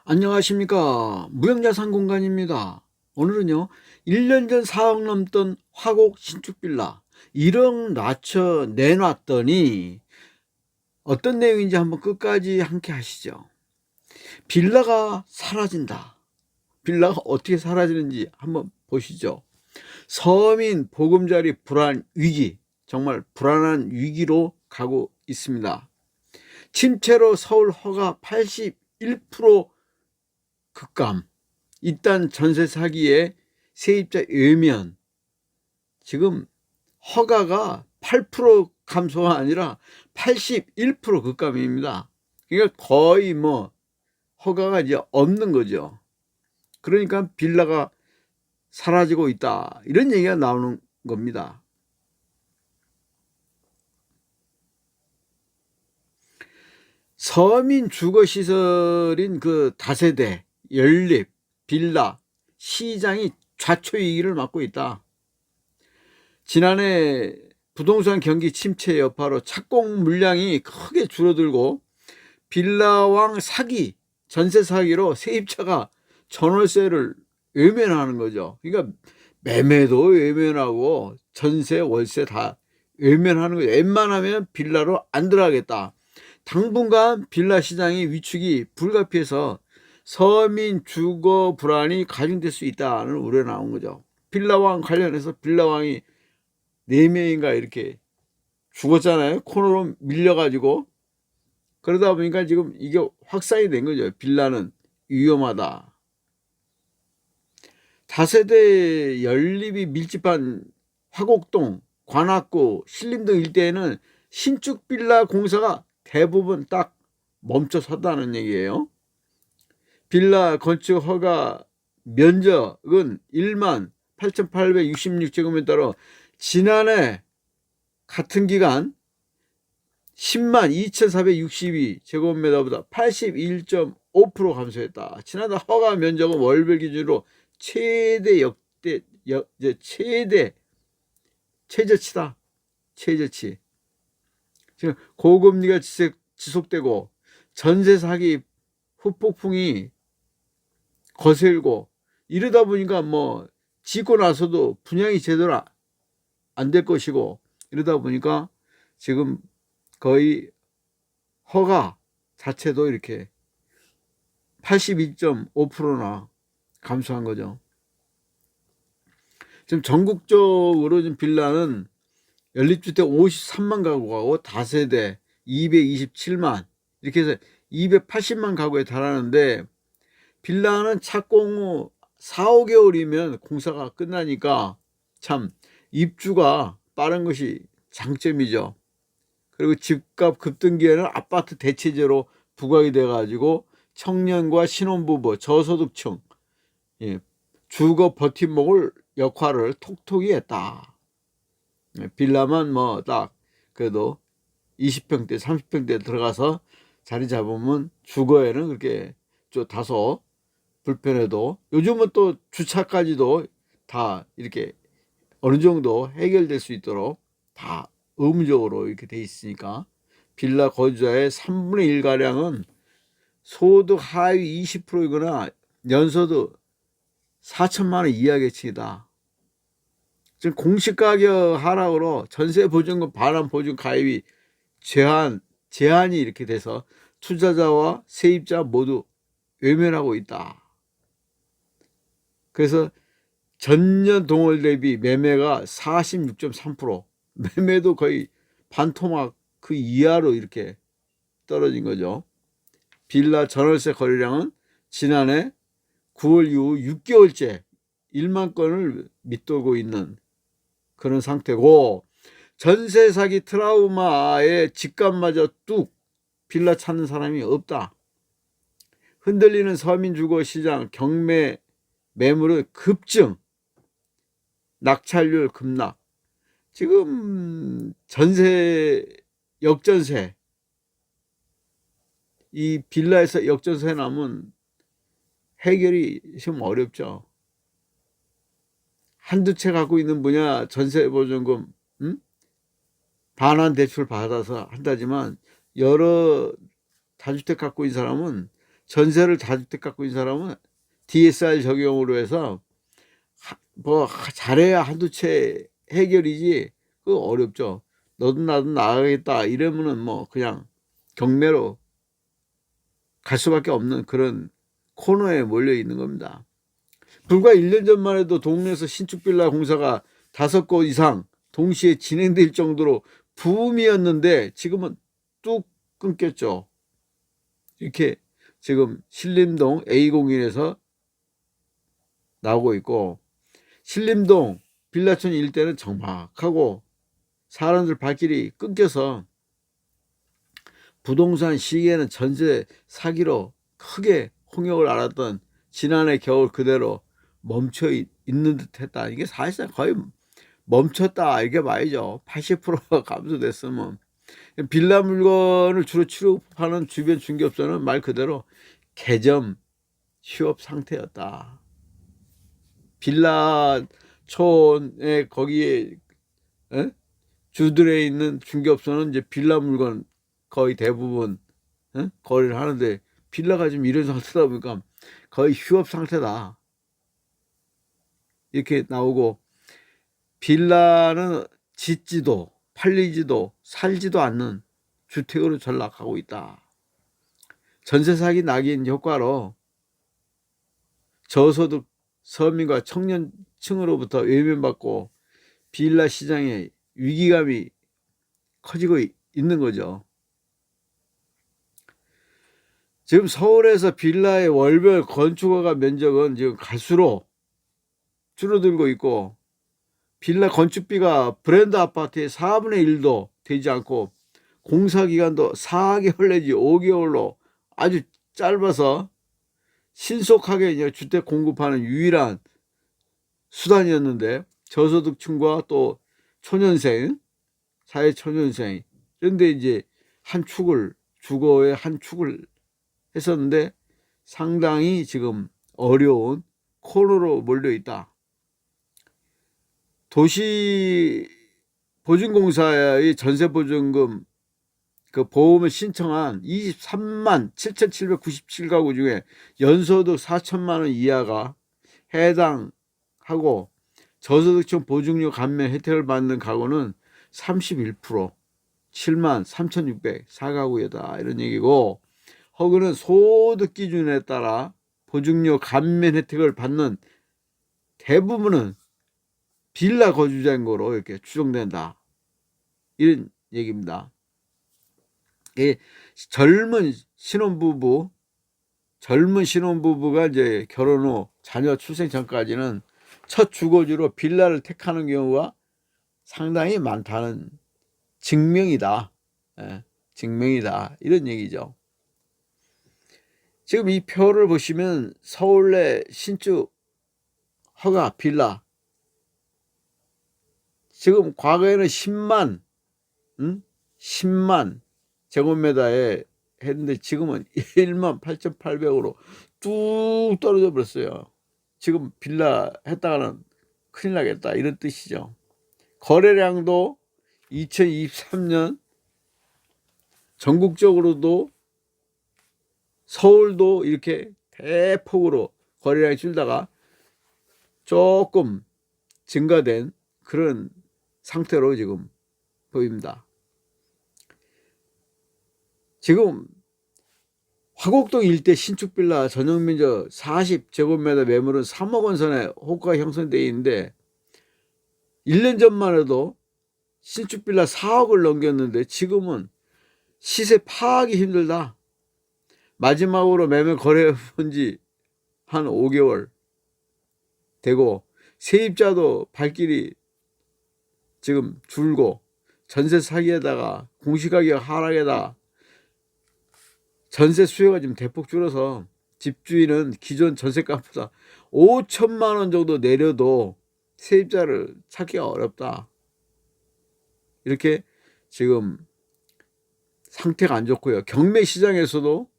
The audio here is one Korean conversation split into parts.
안녕하십니까. 무형자산 공간입니다. 오늘은요 1년 전 4억 넘던 화곡 신축 빌라 1억 낮춰 내놨더니 어떤 내용인지 한번 끝까지 함께 하시죠. 빌라가 사라진다. 빌라가 어떻게 사라지는지 한번 보시죠. 서민 보금자리 불안 위기, 정말 불안한 위기로 가고 있습니다. 침체로 서울 허가 81% 급감, 이딴 전세 사기에 세입자 외면, 지금 허가가 8% 감소가 아니라 81% 급감입니다. 그러니까 거의 뭐 허가가 이제 없는 거죠. 그러니까 빌라가 사라지고 있다, 이런 얘기가 나오는 겁니다. 서민 주거시설인 그 다세대, 연립, 빌라, 시장이 좌초위기를 맞고 있다. 지난해 부동산 경기 침체 여파로 착공 물량이 크게 줄어들고 빌라왕 사기, 전세 사기로 세입자가 전월세를 외면하는 거죠. 그러니까 매매도 외면하고 전세, 월세 다 외면하는 거죠. 웬만하면 빌라로 안 들어가겠다. 당분간 빌라 시장의 위축이 불가피해서 서민 주거 불안이 가중될 수 있다는 우려가 나온 거죠. 빌라왕 관련해서 빌라왕이 4명인가 이렇게 죽었잖아요. 코너로 밀려가지고. 그러다 보니까 지금 이게 확산이 된 거죠. 빌라는 위험하다. 다세대 연립이 밀집한 화곡동, 관악구, 신림동 일대에는 신축 빌라 공사가 대부분 딱 멈춰 섰다는 얘기예요. 빌라 건축 허가 면적은 1만 8,866제곱미터로 지난해 같은 기간 10만 2,462제곱미터보다 81.5% 감소했다. 지난해 허가 면적은 월별 기준으로 최저치다. 최저치. 지금 고금리가 지속되고 전세 사기 후폭풍이 거슬고 이러다 보니까 뭐 짓고 나서도 분양이 제대로 안 될 것이고, 이러다 보니까 지금 거의 허가 자체도 이렇게 82.5%나 감소한 거죠. 지금 전국적으로 지금 빌라는 연립주택 53만 가구하고 다세대 227만, 이렇게 해서 280만 가구에 달하는데, 빌라는 착공 후 4, 5개월이면 공사가 끝나니까 참 입주가 빠른 것이 장점이죠. 그리고 집값 급등기에는 아파트 대체제로 부각이 돼가지고 청년과 신혼부부, 저소득층, 주거 버팀목을 역할을 톡톡히 했다. 빌라만 뭐 딱 그래도 20평대, 30평대 들어가서 자리 잡으면 주거에는 그렇게 좀 다소 불편해도, 요즘은 또 주차까지도 다 이렇게 어느 정도 해결될 수 있도록 다 의무적으로 이렇게 돼 있으니까 빌라 거주자의 3분의 1가량은 소득 하위 20%이거나 연소득 4천만 원 이하 계층이다. 지금 공시가격 하락으로 전세보증금 반환 보증 가입이 제한이 이렇게 돼서 투자자와 세입자 모두 외면하고 있다. 그래서 전년 동월 대비 매매가 46.3%, 매매도 거의 반토막 그 이하로 이렇게 떨어진 거죠. 빌라 전월세 거래량은 지난해 9월 이후 6개월째 1만 건을 밑돌고 있는 그런 상태고, 전세 사기 트라우마에 집값마저 뚝 빌라 찾는 사람이 없다. 흔들리는 서민 주거 시장 경매 매물은 급증, 낙찰률 급락. 지금 전세, 역전세, 이 빌라에서 역전세 나면 해결이 좀 어렵죠. 한두 채 갖고 있는 분야 전세 보증금 반환 대출 받아서 한다지만, 여러 다주택 갖고 있는 사람은 전세를 다주택 갖고 있는 사람은 DSR 적용으로 해서 뭐 잘해야 한두 채 해결이지 그거 어렵죠. 너도 나도 나가겠다 이러면은 뭐 그냥 경매로 갈 수밖에 없는 그런 코너에 몰려 있는 겁니다. 불과 1년 전만 해도 동네에서 신축 빌라 공사가 5곳 이상 동시에 진행될 정도로 붐이었는데 지금은 뚝 끊겼죠. 이렇게 지금 신림동 A01에서 나오고 있고, 신림동 빌라촌 일대는 정막하고 사람들 발길이 끊겨서 부동산 시기에는 전세 사기로 크게 홍역을 앓았던 지난해 겨울 그대로 멈춰 있는 듯 했다. 이게 사실상 거의 멈췄다 이렇게 봐야죠. 80%가 감소됐으면. 빌라 물건을 주로 취급하는 주변 중개업소는 말 그대로 개점 휴업 상태였다. 빌라촌에 거기에 주들에 있는 중개업소는 이제 빌라 물건 거의 대부분 거래를 하는데 빌라가 지금 이런 상태다 보니까 거의 휴업 상태다. 이렇게 나오고, 빌라는 짓지도 팔리지도 살지도 않는 주택으로 전락하고 있다. 전세 사기 낙인 효과로 저소득 서민과 청년층으로부터 외면받고 빌라 시장에 위기감이 커지고 있는 거죠. 지금 서울에서 빌라의 월별 건축허가 면적은 지금 갈수록 줄어들고 있고, 빌라 건축비가 브랜드 아파트의 4분의 1도 되지 않고 공사기간도 4개월 내지 5개월로 아주 짧아서 신속하게 주택 공급하는 유일한 수단이었는데, 저소득층과 또 초년생, 사회초년생, 그런데 이제 한 축을, 주거의 한 축을 했었는데 상당히 지금 어려운 코너로 몰려 있다. 도시보증공사의 전세보증금 그 보험을 신청한 23만 7,797가구 중에 연소득 4천만 원 이하가 해당하고 저소득층 보증료 감면 혜택을 받는 가구는 31%, 7만 3,604가구이다 이런 얘기고, 허그는 소득 기준에 따라 보증료 감면 혜택을 받는 대부분은 빌라 거주자인 거로 이렇게 추정된다 이런 얘기입니다. 젊은 신혼부부가 이제 결혼 후 자녀 출생 전까지는 첫 주거지로 빌라를 택하는 경우가 상당히 많다는 증명이다. 증명이다 이런 얘기죠. 지금 이 표를 보시면 서울 내 신축 허가 빌라, 지금 과거에는 10만 제곱미터에 했는데 지금은 1만 8,800으로 뚝 떨어져 버렸어요. 지금 빌라 했다가는 큰일 나겠다 이런 뜻이죠. 거래량도 2023년 전국적으로도 서울도 이렇게 대폭으로 거래량이 줄다가 조금 증가된 그런 상태로 지금 보입니다. 지금 화곡동 일대 신축빌라 전용면적 40제곱미터 매물은 3억 원 선에 호가가 형성되어 있는데 1년 전만 해도 신축빌라 4억을 넘겼는데 지금은 시세 파악이 힘들다. 마지막으로 매매 거래해 본 지 한 5개월 되고 세입자도 발길이 지금 줄고 전세 사기에다가 공시가격 하락에다가 전세 수요가 지금 대폭 줄어서 집주인은 기존 전세값보다 5천만 원 정도 내려도 세입자를 찾기가 어렵다. 이렇게 지금 상태가 안 좋고요. 경매 시장에서도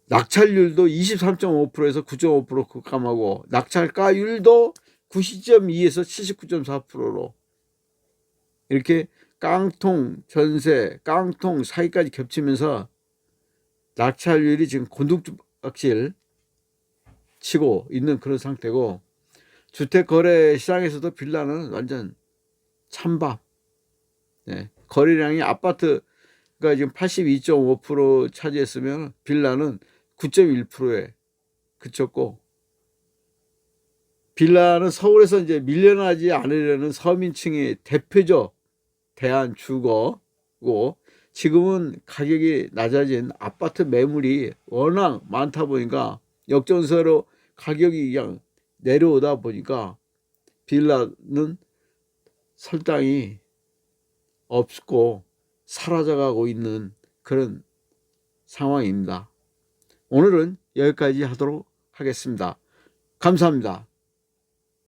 낙찰률도 23.5%에서 9.5% 급감하고 낙찰가율도 90.2에서 79.4%로 이렇게 깡통 전세, 깡통 사기까지 겹치면서 낙찰률이 지금 곤두박질 치고 있는 그런 상태고, 주택거래 시장에서도 빌라는 완전 찬밥. 네. 거래량이 아파트가 지금 82.5% 차지했으면 빌라는 9.1%에 그쳤고, 빌라는 서울에서 이제 밀려나지 않으려는 서민층의 대표적 대안주거고, 지금은 가격이 낮아진 아파트 매물이 워낙 많다 보니까 역전세로 가격이 그냥 내려오다 보니까 빌라는 설당이 없고 사라져가고 있는 그런 상황입니다. 오늘은 여기까지 하도록 하겠습니다. 감사합니다.